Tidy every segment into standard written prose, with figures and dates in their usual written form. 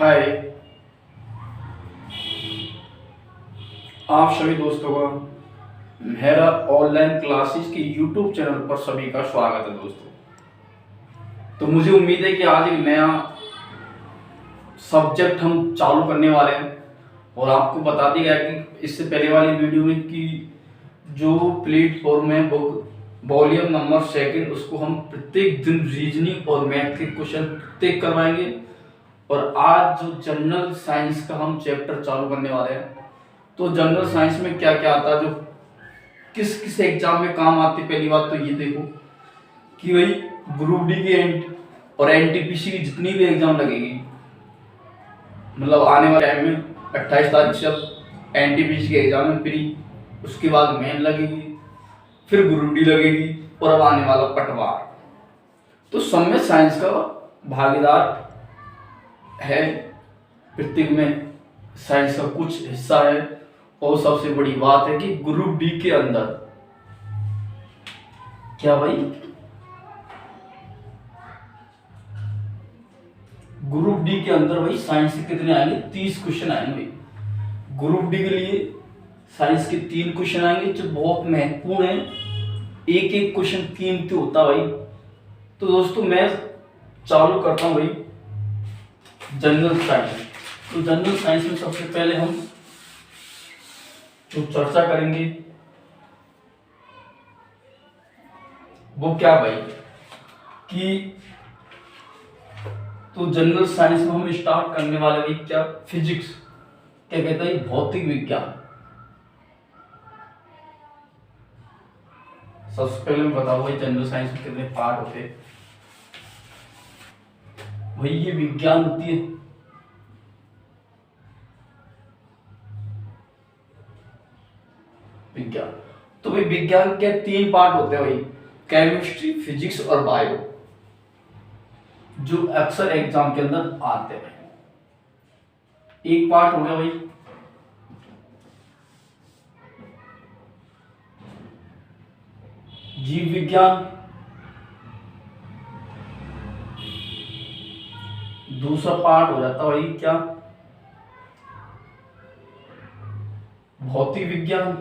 हाय। आप सभी दोस्तों का मेरा ऑनलाइन क्लासेस के यूट्यूब चैनल पर सभी का स्वागत है दोस्तों। तो मुझे उम्मीद है कि आज एक नया सब्जेक्ट हम चालू करने वाले हैं और आपको बता दिया गया कि इससे पहले वाली वीडियो में कि जो प्लेटफॉर्म है बुक वॉल्यूम नंबर सेकंड उसको हम प्रत्येक दिन रीजनिंग और मैथ के क्वेश्चन प्रत्येक करवाएंगे। और आज जो जनरल साइंस का हम चैप्टर चालू करने वाले हैं, तो जनरल साइंस में क्या क्या आता है जो किस किस एग्जाम में काम आती है। पहली बात तो ये देखो कि भाई ग्रुप डी की और एनटीपीसी की जितनी भी एग्जाम लगेगी, मतलब आने वाले टाइम में 28 तारीख से अब एनटीपीसी की एग्जाम है प्री, उसके बाद मेन लगेगी, फिर ग्रुप डी लगेगी और अब आने वाला पटवार। तो सब में साइंस का भागीदार है, प्रत्येक में साइंस का कुछ हिस्सा है। और सबसे बड़ी बात है कि ग्रुप डी के अंदर क्या भाई, ग्रुप डी के अंदर भाई साइंस के कितने आएंगे? 30 क्वेश्चन आएंगे। ग्रुप डी के लिए साइंस के 3 क्वेश्चन आएंगे जो बहुत महत्वपूर्ण है, एक एक क्वेश्चन कीमती होता भाई। तो दोस्तों मैं चालू करता हूं भाई जनरल साइंस। तो जनरल साइंस में सबसे पहले हम जो चर्चा करेंगे वो क्या भाई कि तो जनरल साइंस में हम स्टार्ट करने वाले भाई क्या, फिजिक्स, क्या कहता है भौतिक विज्ञान। सबसे पहले मैं बताऊं भाई जनरल साइंस में कितने पार्ट होते हैं। भाई ये विज्ञान होती है, विज्ञान। तो भाई विज्ञान के 3 पार्ट होते हैं भाई, केमिस्ट्री, फिजिक्स और बायो, जो अक्सर एग्जाम के अंदर आते हैं। एक पार्ट हो गया भाई जीव विज्ञान, दूसरा पार्ट हो जाता भाई क्या, भौतिक विज्ञान,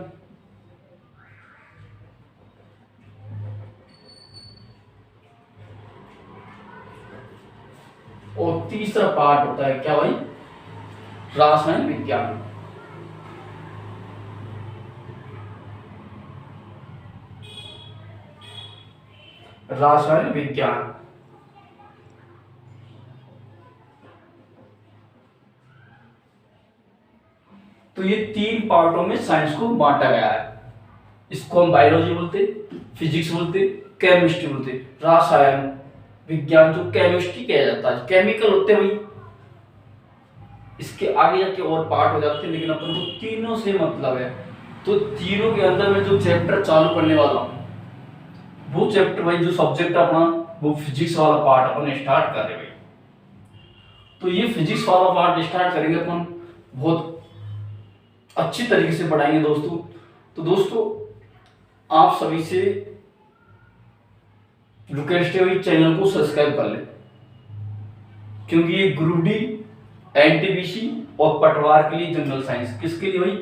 और तीसरा पार्ट होता है क्या भाई, रासायन विज्ञान। रासायन विज्ञान तो ये 3 पार्टों में साइंस को बांटा गया है। इसको हम बायोलॉजी बोलते, फिजिक्स बोलते, केमिस्ट्री बोलते। रासायन विज्ञान जो केमिस्ट्री कहा जाता है, केमिकल होते हैं भाई। इसके आगे जाके और पार्ट हो जाते हैं, लेकिन अपन को तीनों से मतलब है। तो तीनों के अंदर में जो चैप्टर चालू करने वाला हूं, वो चैप्टर भाई जो सब्जेक्ट अपना वो फिजिक्स वाला पार्ट अपन स्टार्ट कर रहे हैं। तो ये फिजिक्स वाला पार्ट स्टार्ट करेंगे अपन, बहुत अच्छी तरीके से पढ़ाएंगे दोस्तों। तो दोस्तों आप सभी से रिक्वेस्ट है भाई चैनल को सब्सक्राइब कर ले, क्योंकि ये ग्रुप डी, एनटीपीसी और पटवार के लिए जनरल साइंस, किसके लिए भाई,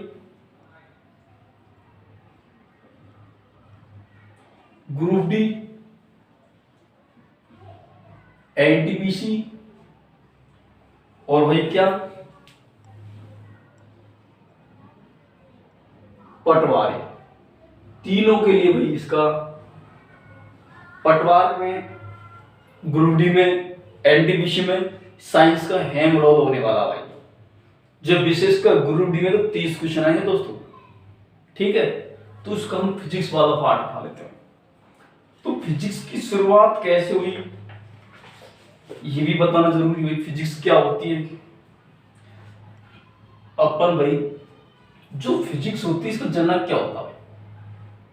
ग्रुप डी, एनटीपीसी और भाई क्या, पटवार, तीनों के लिए भाई इसका पटवार में, ग्रुप डी में, एनटीपीसी में साइंस का हेम रोल होने वाला भाई। जब विशेषकर ग्रुप डी में तो 30 क्वेश्चन आएंगे दोस्तों, ठीक है। तो उसका हम फिजिक्स वाला पार्ट उठा लेते हैं। तो फिजिक्स की शुरुआत कैसे हुई ये भी बताना जरूरी है। फिजिक्स क्या होती है अपन भाई, जो फिजिक्स होती है इसका जनक क्या होता है,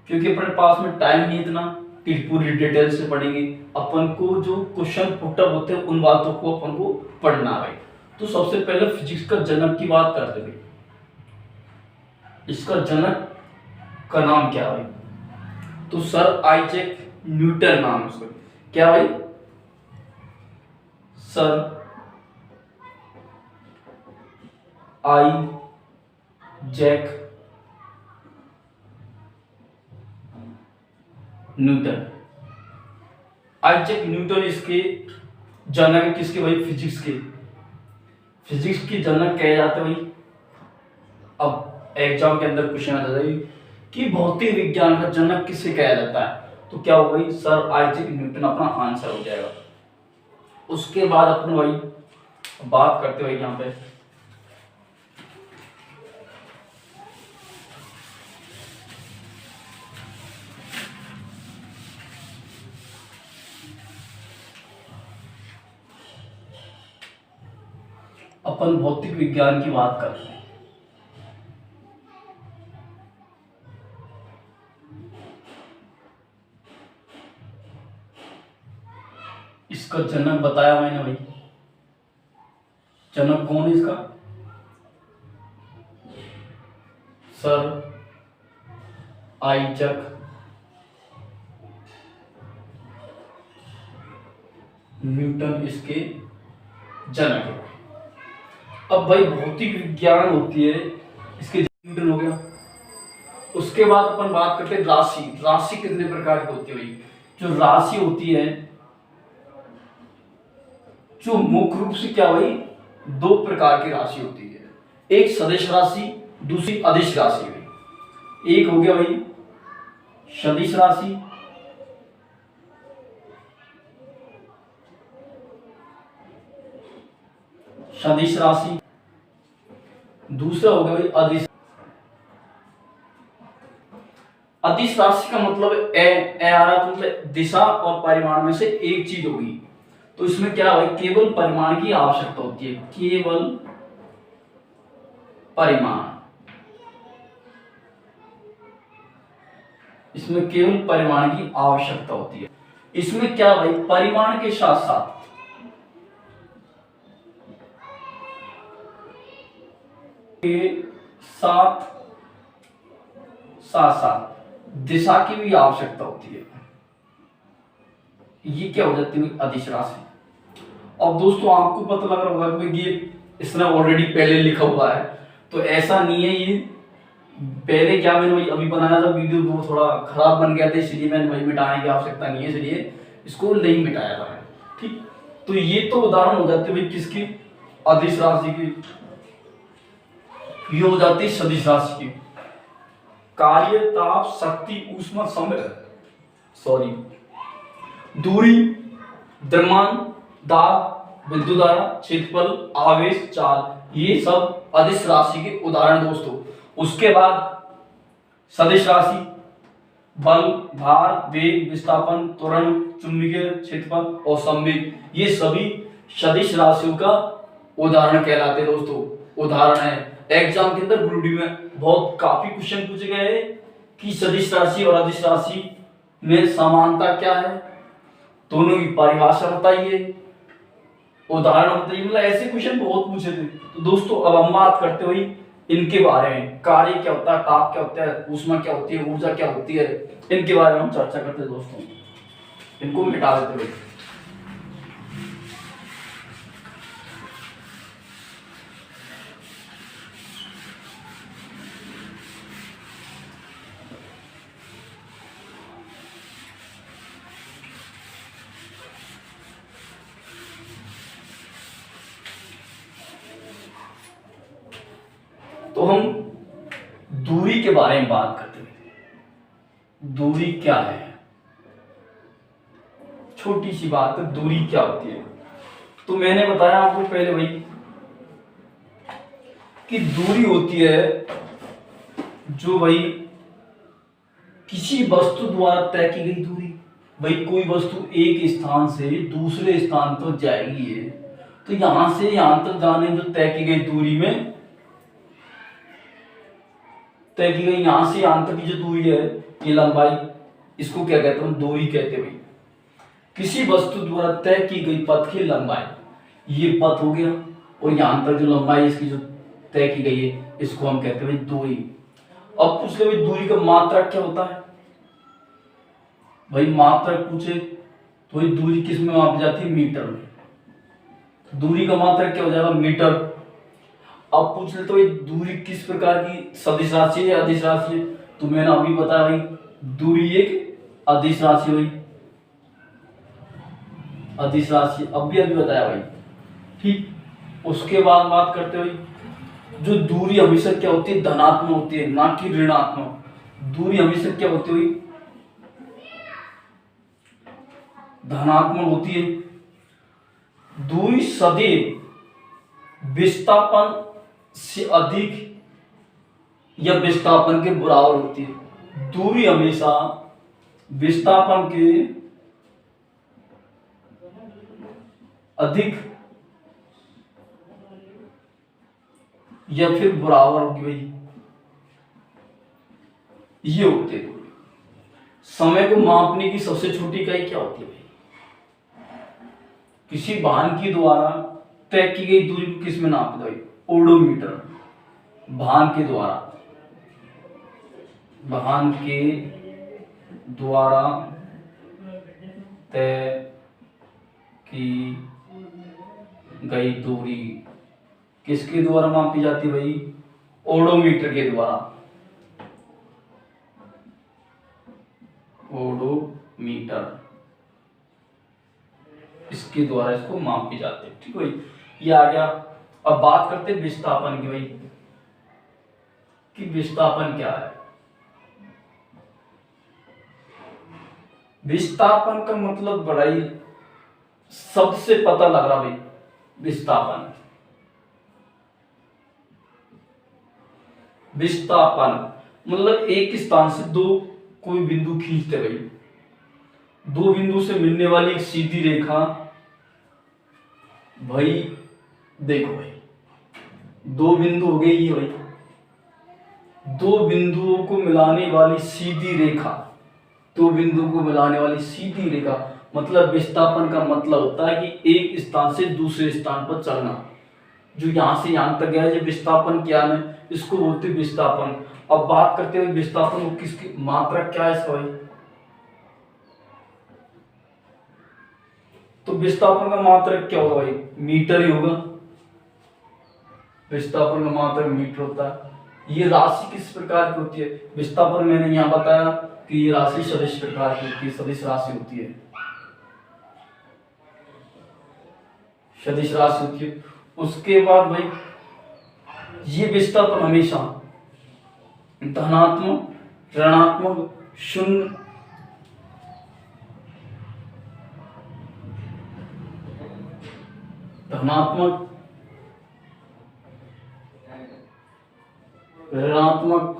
क्योंकि अपने पास में टाइम नहीं इतना कि पूरी डिटेल से पढ़ेंगे। अपन को जो क्वेश्चन पुटअप होते हैं उन बातों को अपन को पढ़ना है। तो सबसे पहले फिजिक्स का जनक की बात करते हैं। इसका जनक का नाम क्या है? तो सर आइजैक न्यूटन नाम उसका। क्या भाई? Sir Isaac Newton. Isaac Newton इसके जनक, किसके भाई? फिजिक्स के। फिजिक्स के जनक कहे जाते हैं भाई। अब एग्जाम के अंदर क्वेश्चन आ जाता है कि भौतिक विज्ञान का जनक किसे कहा जाता है, तो क्या होगा भाई? सर आइजैक न्यूटन अपना आंसर हो जाएगा। उसके बाद अपन भाई बात करते हुए यहाँ पे अपन भौतिक विज्ञान की बात करते हैं। इसका जनक बताया मैंने भाई। जनक कौन है इसका? सर आइजैक न्यूटन इसके जनक है। अब भाई भौतिक विज्ञान होती है, इसके न्यूटन हो गया। उसके बाद अपन बात करते हैं राशि। राशि कितने प्रकार की होती है भाई? जो राशि होती है, जो मुख्य रूप से क्या भाई, दो प्रकार की राशि होती है। एक सदिश राशि, दूसरी अदिश राशि भाई। एक हो गया भाई सदिश राशि, सदिश राशि। दूसरा हो गया भाई अदिश। अदिश राशि का मतलब ए आ रहा, मतलब दिशा और परिमाण में से एक चीज होगी। तो इसमें क्या भाई, केवल परिमाण की आवश्यकता होती है, केवल परिमाण। इसमें केवल परिमाण की आवश्यकता होती है। इसमें क्या भाई, परिमाण के साथ साथ दिशा की भी आवश्यकता होती है। ये क्या हो जाती है, अदिश राशि। अब दोस्तों आपको पता लग रहा होगा कि ये इसने ऑलरेडी पहले लिखा हुआ है, तो ऐसा नहीं है। ये पहले क्या मैंने भाई अभी बनाया था वीडियो, वो थोड़ा खराब बन गया था, इसलिए मैंने भाई मिटाने की आवश्यकता नहीं है, इसलिए इसको नहीं मिटाया था। ठीक, तो ये तो उदाहरण हो जाते भाई किसकी? अदिश राशि की। ये हो जाती है सदिश राशि की। कार्य, ताप, शक्ति, ऊष्मा, समय, दूरी, द्रव्यमान, दाब, विद्युत धारा, क्षेत्रफल, आवेश, चाल, ये सब अदिश राशि के उदाहरण दोस्तों। उसके बाद सदिश राशि, बल, भार, वेग, विस्थापन, त्वरण, चुंबकीय क्षेत्रफल और संवेग, ये सभी सदिश राशियों का उदाहरण कहलाते हैं दोस्तों। उदाहरण है। एग्जाम के अंदर ग्रुप डी में बहुत काफी क्वेश्चन पूछे गए हैं कि सदिश राशि और अदिश राशि में समानता क्या है, दोनों की परिभाषा बताइए, उदाहरण बताइए। मतलब ऐसे क्वेश्चन बहुत पूछे थे। तो दोस्तों अब हम बात करते हुए इनके बारे में, कार्य क्या होता है, ताप क्या होता है, ऊष्मा क्या होती है, ऊर्जा क्या होती है, इनके बारे में हम चर्चा करते हैं दोस्तों। इनको मिटा देते हुए तो हम दूरी के बारे में बात करते हैं। दूरी क्या है? छोटी सी बात है, दूरी क्या होती है। तो मैंने बताया आपको पहले भाई कि दूरी होती है जो भाई किसी वस्तु द्वारा तय की गई दूरी। भाई कोई वस्तु एक स्थान से दूसरे स्थान तक जाएगी है, तो यहां से यहां तक जाने जो तय की गई दूरी में तय की गई, यहां से यहां तक की जो दूरी है, ये लंबाई, इसको क्या कहते हैं? दूरी कहते हैं भाई। किसी वस्तु द्वारा तय की गई पथ की लंबाई, ये पथ हो गया, और यहां तक जो लंबाई इसकी जो तय की गई है, इसको हम कहते हैं दूरी। अब पूछ ले भाई दूरी का मात्रक क्या होता है? भाई मात्रक पूछे तो ये दूरी किस में मापी जाती है? मीटर में। दूरी का मात्रक क्या हो जाएगा? मीटर। अब पूछ ले तो भाई दूरी किस प्रकार की सदिश राशि है, अदिश राशि है? तो मैंने अभी बताया भाई दूरी एक अदिश राशि हुई, अदिश राशि अभी बताया भाई। ठीक, उसके बाद बात करते हुए जो दूरी हमेशा क्या होती है, धनात्मक होती है, ना कि ऋणात्मक। दूरी हमेशा क्या होती हुई, धनात्मक होती है। दूरी सदैव विस्थापन से अधिक या विस्थापन के बराबर होती है। दूरी हमेशा विस्थापन के अधिक या फिर बराबर होगी भाई, ये होते हैं। समय को मापने की सबसे छोटी इकाई क्या होती है भाई? किसी वाहन की द्वारा तय की गई दूरी को किस में नापते भाई? ओडोमीटर। वाहन के द्वारा, वाहन के द्वारा तय की गई दूरी किसके द्वारा मापी जाती है भाई? ओडोमीटर के द्वारा। ओडोमीटर, इसके द्वारा इसको मापी जाती है। ठीक है भाई, ये आ गया। अब बात करते हैं विस्थापन की भाई, कि विस्थापन क्या है। विस्थापन का मतलब बड़ा ही शब्द से पता लग रहा भाई। विस्थापन, विस्थापन मतलब एक स्थान से दो कोई बिंदु खींचते भाई, दो बिंदु से मिलने वाली एक सीधी रेखा। भाई देखो भाई, दो बिंदु हो गए ये भाई, दो बिंदुओं को मिलाने वाली सीधी रेखा, दो बिंदु को मिलाने वाली सीधी रेखा मतलब विस्थापन का मतलब होता है कि एक स्थान से दूसरे स्थान पर चलना। जो यहां से यहां तक गया है, जो विस्थापन क्या है, इसको बोलते हैं विस्थापन। अब बात करते हैं विस्थापन को, किसकी मात्रा क्या है इसका भाई? तो विस्थापन का मात्रा क्या होगा भाई? मीटर ही होगा। विस्थापन का मात्रा मीटर होता है। ये राशि किस प्रकार की होती है? विस्थापन मैंने यहाँ बताया कि ये राशि सदिश प्रकार की होती है, सदिश राशि होती है, सदिश राशि होती है। उसके बाद भाई ये विस्थापन हमेशा धनात्मक, ऋणात्मक, शून्य, धनात्मक, ऋणात्मक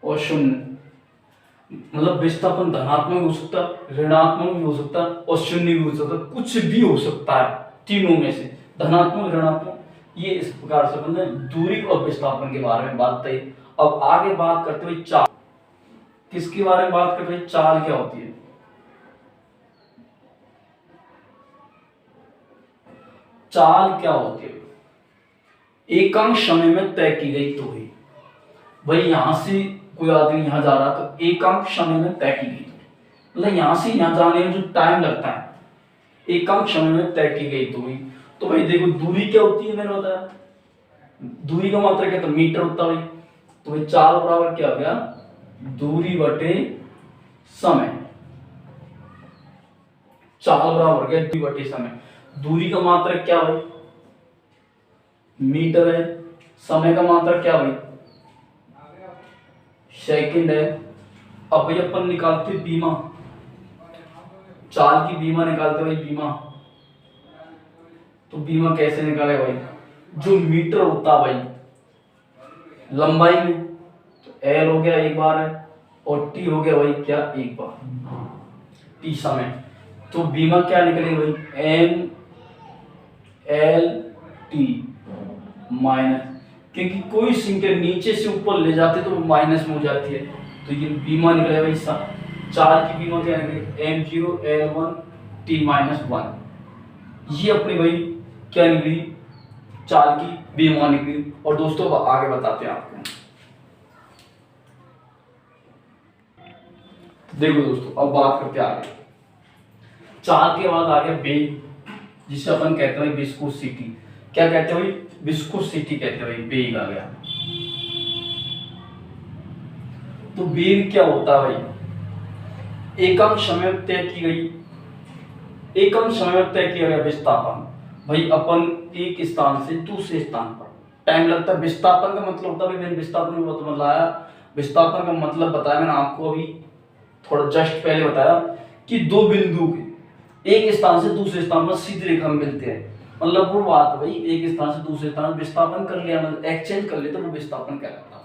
और शून्य। मतलब विस्थापन धनात्मक हो सकता है, ऋणात्मक भी हो सकता है और शून्य भी हो सकता है, कुछ भी हो सकता है तीनों में से, धनात्मक, ऋणात्मक। ये इस प्रकार से मतलब दूरी और विस्थापन के बारे में बात है। अब आगे बात करते हुए चाल, किसके बारे में बात करते हैं? चाल क्या होती है? चाल क्या होती है? एकांक समय में तय की गई दूरी। भाई यहां से कोई आदमी यहां जा रहा तो एकांक समय में तय की गई, मतलब यहां से यहां जाने में जो टाइम लगता है, एकांक समय में तय की गई दूरी। तो भाई देखो दूरी क्या होती है, मैंने बताया दूरी का मात्रा क्या था? मीटर होता है भाई। तो भाई चाल बराबर क्या हो गया? दूरी बटे समय। चाल बराबर गया दूरी बटे समय। दूरी का मात्रा क्या भाई? मीटर है। समय का मात्रा क्या भाई? सेकंड है। अब भाई अपन निकालते बीमा, चाल की बीमा निकालते भाई, बीमा। तो बीमा कैसे निकाले भाई? जो मीटर होता भाई लंबाई में, तो एल हो गया एक बार है, और टी हो गया भाई क्या? एक बार। टी समय, तो बीमा क्या निकलेगी भाई? एम एल टी माइनस, क्योंकि कोई संख्या नीचे से ऊपर ले जाते तो वो माइनस में हो जाती है, तो ये बीमा निकलेगा भाई। चार की बीमा क्या निकलेगी? M zero L one T minus one. ये अपनी भाई क्या निकली? चाल की बीमा निकली। और दोस्तों आगे बताते हैं आपको। देखो दोस्तों, अब बात करते हैं आगे। चाल के बाद आ गया वेग, जिसे अपन कहते हैं विस्कोसिटी। क्या कहते हैं भाई? विस्कोसिटी कहते हैं भाई, वेग आ गया। तो वेग क्या होता है भाई, एकम समय में तय की गई, एकम समय में तय किया गया विस्थापन। भाई अपन एक स्थान से दूसरे स्थान पर टाइम लगता है। विस्थापन का मतलब होता है भाई, मैंने विस्थापन में बहुत बताया, विस्थापन का मतलब बताया मैंने आपको अभी थोड़ा जस्ट पहले बताया कि दो बिंदु के एक स्थान से दूसरे स्थान पर सीधी रेखा में मिलते हैं, मतलब वो बात भाई, एक स्थान से दूसरे स्थान विस्थापन कर लिया, मतलब एक्सचेंज कर लिया, तो वो विस्थापन कहलाता है।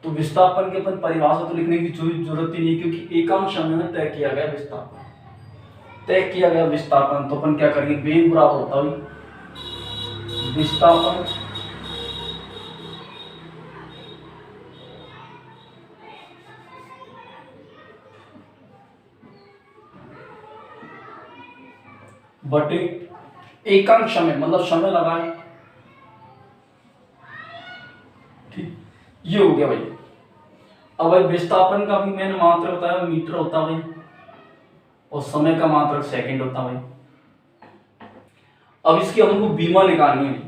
तो विस्थापन के अपन परिभाषा तो लिखने की जरूरत ही नहीं, क्योंकि एकांक समय में तय किया गया विस्थापन, तय किया गया विस्थापन। तो अपन क्या करेंगे, वेग बराबर होता है विस्थापन बटे एकांक समय, मतलब समय लगाए, ठीक, ये हो गया भाई। अब भाई विस्थापन का भी मैंने मात्रक बताया मीटर होता है भाई, और समय का मात्रक सेकंड होता है भाई। अब इसकी हमको बीमा निकालनी है,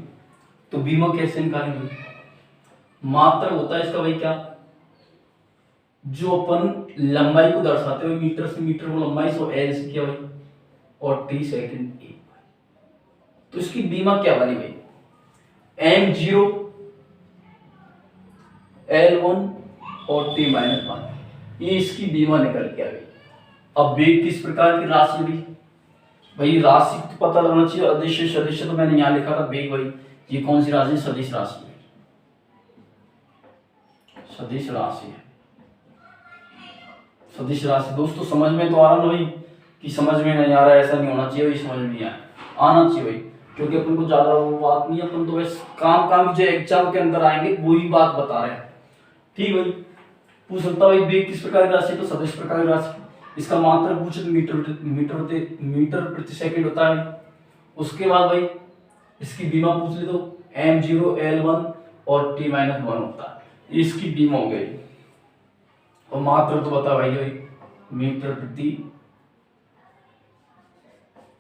तो बीमा कैसे निकालेंगे, मात्रक होता है इसका भाई क्या, जो अपन लंबाई को दर्शाते हुए मीटर से मीटर को लंबाई, सो एल से किया भाई, और टी सेकंड ए। तो इसकी बीमा क्या बनी भाई, m0 l1 और t माइनस 1, ये इसकी बीमा निकल के आ गई। अब वेग किस प्रकार की राशि भी, भाई राशि को तो पता लगना चाहिए, अदिश सदिश तो मैंने यहाँ लिखा था वेग, भाई ये कौन सी राशि, सदिश राशि है, सदिश राशि है, सदिश राशि। दोस्तों समझ में तो आ रहा ना भाई, कि समझ में नहीं आ रहा है, ऐसा नहीं होना चाहिए भाई, समझ में नहीं आना चाहिए भाई, क्योंकि अपन को ज्यादा वो बात नहीं है, अपन तो बस काम जो एग्जाम के अंदर आएंगे वही बात बता रहे हैं, ठीक भाई। पूछ सकता भाई वेग किस प्रकार की राशि, तो सदिश प्रकार की राशि, इसका मात्रक पूछे तो मीटर प्रति सेकंड होता है। उसके बाद भाई इसकी बीमा पूछ ले तो m0 l1 और t माइनस 1 होता है, इसकी बीमा हो गई। और मात्रक तो बता भाई मीटर प्रति,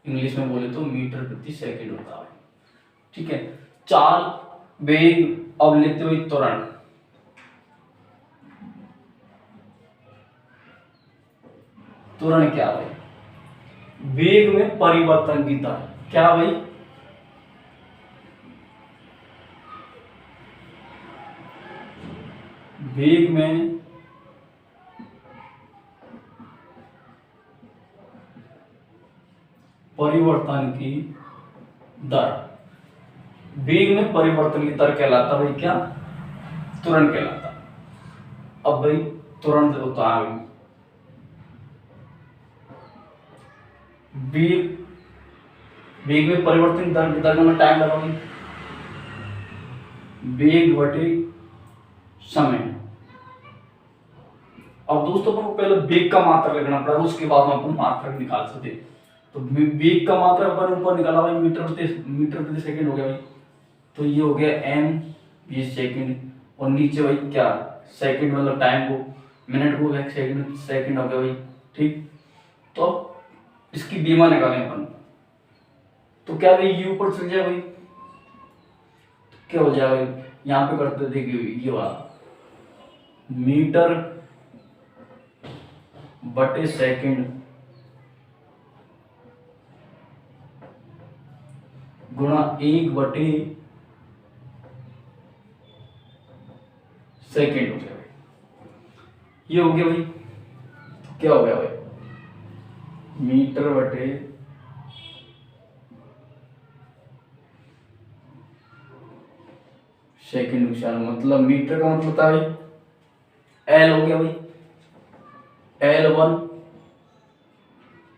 इंग्लिश में बोले तो मीटर प्रति सेकंड होता है, ठीक है। चाल वेग, अब लेते हुए त्वरण, त्वरण क्या भाई, वेग में परिवर्तन की दर, क्या भाई, वेग में परिवर्तन की दर, वेग में परिवर्तन की दर कहलाता भाई क्या, त्वरण कहलाता। अब भाई त्वरण होता है वेग, वेग में परिवर्तन दर में टाइम लगाओगे, वेग बटे समय। अब दोस्तों अपन को पहले वेग का मात्रक लिखना पड़ा, उसके बाद हम अपन मात्रक निकाल सकते। तो वेग का मात्रक अपन ऊपर निकाला भाई, मीटर प्रति सेकंड हो गया भाई, तो ये हो गया m 20 सेकंड, और नीचे भाई क्या सेकंड, मतलब टाइम को, मिनट को सेकंड हो गया भाई, ठीक। तो इसकी बीमा निकालें अपन, तो क्या भाई ये ऊपर चल जाए भाई, तो क्या हो जाएगा भाई, यहाँ पे करते देखिए ये वाला मीटर बटे सेकंड गुणा 1 बटे सेकंड हो गया भाई, ये हो गया भाई। तो क्या हो गया भाई, मीटर बटे सेकंड विशाल, मतलब मीटर का मतलब था भाई एल हो गया भाई, L1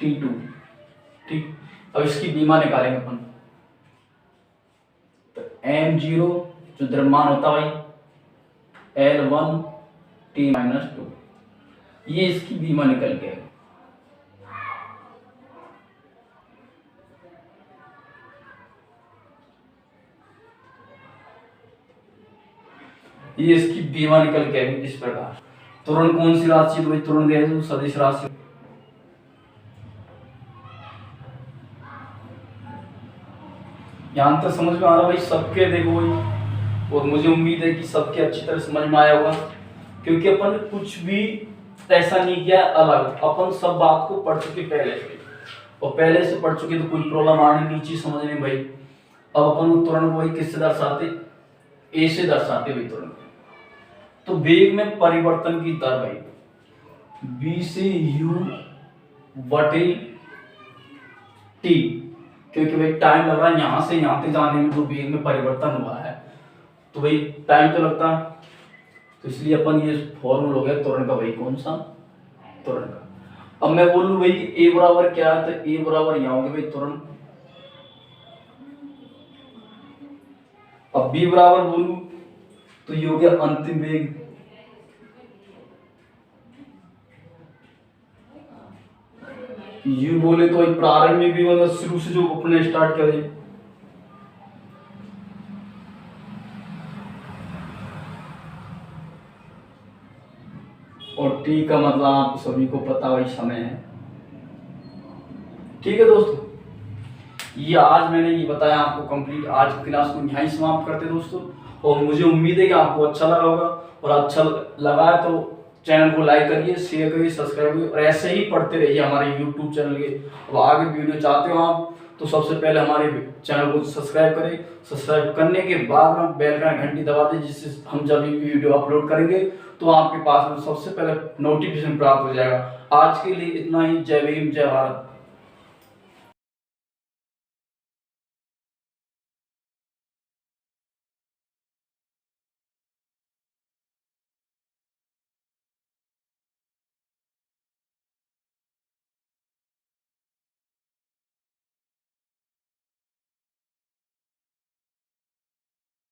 T2, ठीक। अब इसकी बीमा निकालेंगे अपन, तो m0 जो द्रव्यमान होता भाई L1 T माइनस 2, ये इसकी बीमा निकल गया। ये इसकी बीमा निकल के इस प्रकार। त्वरण कौन सी राशि, तो भाई त्वरण दिया है सदिश राशि, यहाँ तक समझ में आ रहा भाई सबके, देखो भाई, और मुझे उम्मीद है कि सबके अच्छी तरह समझ में आया होगा, क्योंकि अपन ने कुछ भी ऐसा नहीं किया अलग, अपन सब बात को पढ़ चुके पहले से, और पहले से पढ़ चुके तो कोई प्रॉब्लम आनी नहीं चाहिए समझने में भाई। अब अपन तुरंत वही किससे दर्शाते, ए से दर्शाते भाई तुरंत। तो वेग में परिवर्तन की दर भाई बी से यू बटे टी, क्योंकि भाई टाइम लग रहा है यहाँ से यहाँ तक जाने में, जो वेग में परिवर्तन हुआ है तो भाई टाइम तो लगता है, तो इसलिए अपन ये फॉर्मूला हो गया त्वरण का भाई, कौन सा, त्वरण का। अब मैं बोलूं भाई कि ए बराबर क्या है, तो ए बराबर यहाँ होगा भाई त्वरण। अब बी बराबर बोलूं तो ये हो गया अंतिम वेग, यू बोले तो प्रारंभ में भी मतलब शुरू से जो अपने स्टार्ट किया जाए, और टी का मतलब आप सभी को पता वही समय है। ठीक है दोस्तों, ये आज मैंने ये बताया आपको कंप्लीट। आज की क्लास को यहीं समाप्त करते हैं दोस्तों, और मुझे उम्मीद है कि आपको अच्छा लगा होगा, और अच्छा लगा है तो चैनल को लाइक करिए, शेयर करिए, सब्सक्राइब करिए, और ऐसे ही पढ़ते रहिए हमारे यूट्यूब चैनल के। अब आगे वीडियो चाहते हो आप तो सबसे पहले हमारे चैनल को सब्सक्राइब करें, सब्सक्राइब करने के बाद में बेल का घंटी दबा दें, जिससे हम जब भी वीडियो अपलोड करेंगे तो आपके पास में सबसे पहले नोटिफिकेशन प्राप्त हो जाएगा। आज के लिए इतना ही। जय भीम, जय भारत।